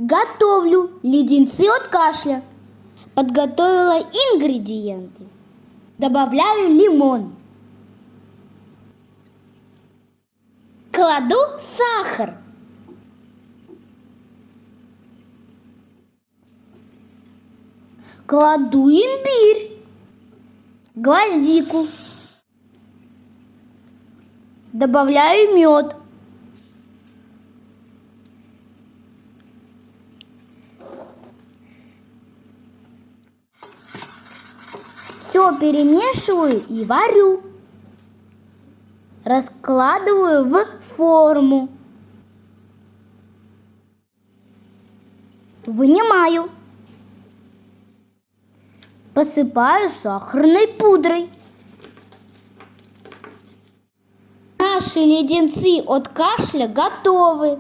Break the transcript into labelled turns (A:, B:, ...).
A: Готовлю леденцы от кашля. Подготовила ингредиенты. Добавляю лимон. Кладу сахар. Кладу имбирь, гвоздику. Добавляю мед. Все перемешиваю и варю. Раскладываю в форму. Вынимаю. Посыпаю сахарной пудрой. Наши леденцы от кашля готовы.